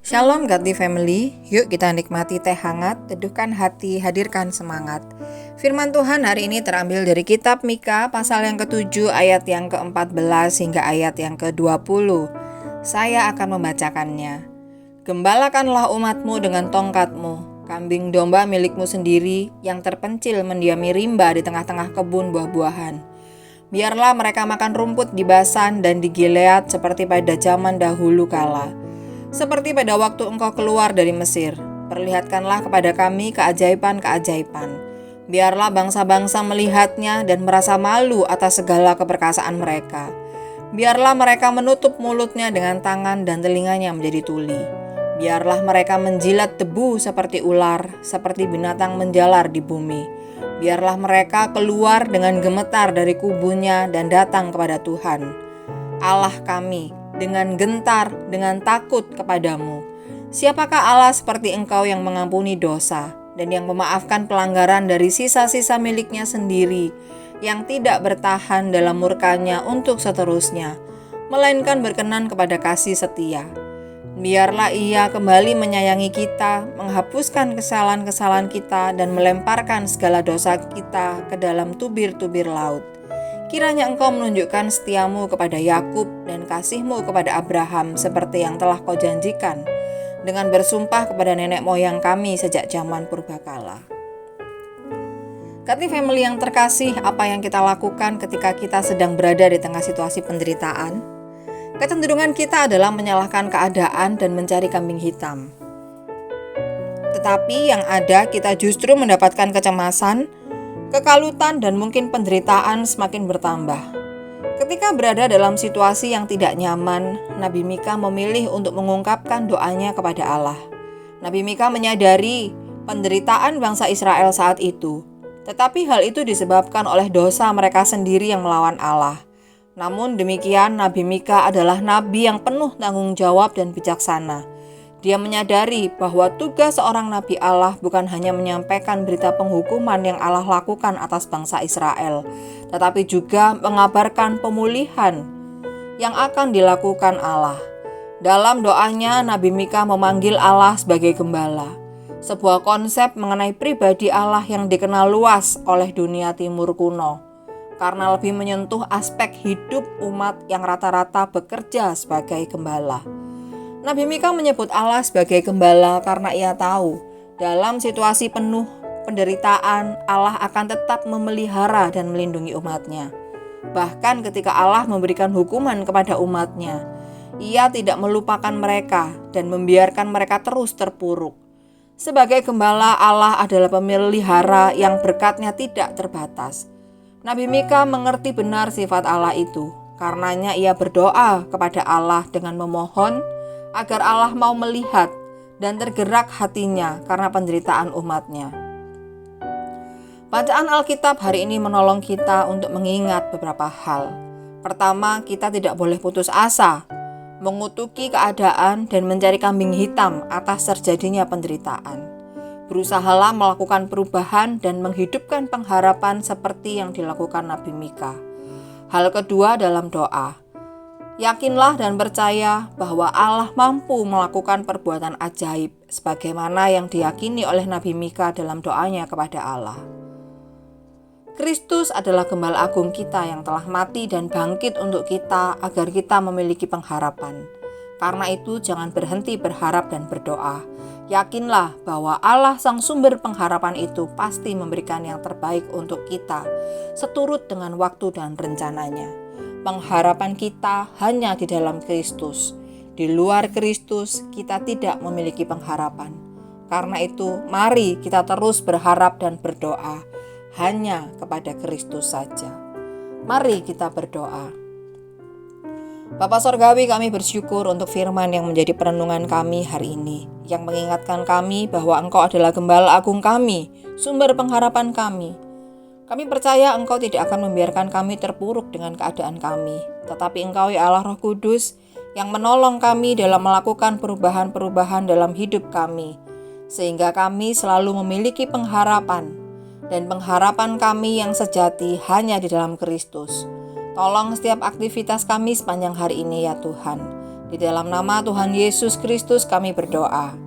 Shalom Godly Family, yuk kita nikmati teh hangat, teduhkan hati, hadirkan semangat. Firman Tuhan hari ini terambil dari kitab Mika pasal yang ke-7 ayat yang ke-14 hingga ayat yang ke-20. Saya akan membacakannya. Gembalakanlah umatmu dengan tongkatmu, kambing domba milikmu sendiri yang terpencil mendiami rimba di tengah-tengah kebun buah-buahan. Biarlah mereka makan rumput di Basan dan di Gilead seperti pada zaman dahulu kala. Seperti pada waktu engkau keluar dari Mesir, perlihatkanlah kepada kami keajaiban-keajaiban. Biarlah bangsa-bangsa melihatnya dan merasa malu atas segala keperkasaan mereka. Biarlah mereka menutup mulutnya dengan tangan dan telinganya menjadi tuli. Biarlah mereka menjilat debu seperti ular, seperti binatang menjalar di bumi. Biarlah mereka keluar dengan gemetar dari kubunya dan datang kepada Tuhan, Allah kami, dengan gentar, dengan takut kepadamu. Siapakah Allah seperti engkau yang mengampuni dosa dan yang memaafkan pelanggaran dari sisa-sisa miliknya sendiri, yang tidak bertahan dalam murkanya untuk seterusnya, melainkan berkenan kepada kasih setia. Biarlah ia kembali menyayangi kita, menghapuskan kesalahan-kesalahan kita dan melemparkan segala dosa kita ke dalam tubir-tubir laut. Kiranya engkau menunjukkan setiamu kepada Yakub dan kasihmu kepada Abraham seperti yang telah kau janjikan dengan bersumpah kepada nenek moyang kami sejak zaman purbakala. Godly Family yang terkasih, apa yang kita lakukan ketika kita sedang berada di tengah situasi penderitaan? Kecenderungan kita adalah menyalahkan keadaan dan mencari kambing hitam. Tetapi yang ada kita justru mendapatkan kecemasan, kekalutan, dan mungkin penderitaan semakin bertambah. Ketika berada dalam situasi yang tidak nyaman, Nabi Mika memilih untuk mengungkapkan doanya kepada Allah. Nabi Mika menyadari penderitaan bangsa Israel saat itu, tetapi hal itu disebabkan oleh dosa mereka sendiri yang melawan Allah. Namun demikian, Nabi Mika adalah nabi yang penuh tanggung jawab dan bijaksana. Dia menyadari bahwa tugas seorang nabi Allah bukan hanya menyampaikan berita penghukuman yang Allah lakukan atas bangsa Israel, tetapi juga mengabarkan pemulihan yang akan dilakukan Allah. Dalam doanya, Nabi Mika memanggil Allah sebagai gembala, sebuah konsep mengenai pribadi Allah yang dikenal luas oleh dunia timur kuno, karena lebih menyentuh aspek hidup umat yang rata-rata bekerja sebagai gembala. Nabi Mika menyebut Allah sebagai gembala karena ia tahu dalam situasi penuh penderitaan Allah akan tetap memelihara dan melindungi umatnya. Bahkan ketika Allah memberikan hukuman kepada umatnya, ia tidak melupakan mereka dan membiarkan mereka terus terpuruk. Sebagai gembala, Allah adalah pemelihara yang berkatnya tidak terbatas. Nabi Mika mengerti benar sifat Allah itu, karenanya ia berdoa kepada Allah dengan memohon agar Allah mau melihat dan tergerak hatinya karena penderitaan umatnya. Bacaan Alkitab hari ini menolong kita untuk mengingat beberapa hal. Pertama, kita tidak boleh putus asa, mengutuki keadaan dan mencari kambing hitam atas terjadinya penderitaan. Berusahalah melakukan perubahan dan menghidupkan pengharapan seperti yang dilakukan Nabi Mika. Hal kedua dalam doa. Yakinlah dan percaya bahwa Allah mampu melakukan perbuatan ajaib sebagaimana yang diyakini oleh Nabi Mika dalam doanya kepada Allah. Kristus adalah gembala agung kita yang telah mati dan bangkit untuk kita agar kita memiliki pengharapan. Karena itu jangan berhenti berharap dan berdoa. Yakinlah bahwa Allah sang sumber pengharapan itu pasti memberikan yang terbaik untuk kita seturut dengan waktu dan rencananya. Pengharapan kita hanya di dalam Kristus. Di luar Kristus, kita tidak memiliki pengharapan. Karena itu, mari kita terus berharap dan berdoa hanya kepada Kristus saja. Mari kita berdoa. Bapa Sorgawi, kami bersyukur untuk firman yang menjadi perenungan kami hari ini, yang mengingatkan kami bahwa Engkau adalah gembala agung kami, sumber pengharapan kami. Kami percaya Engkau tidak akan membiarkan kami terpuruk dengan keadaan kami, tetapi Engkau ya Allah Roh Kudus yang menolong kami dalam melakukan perubahan-perubahan dalam hidup kami, sehingga kami selalu memiliki pengharapan, dan pengharapan kami yang sejati hanya di dalam Kristus. Tolong setiap aktivitas kami sepanjang hari ini ya Tuhan. Di dalam nama Tuhan Yesus Kristus kami berdoa.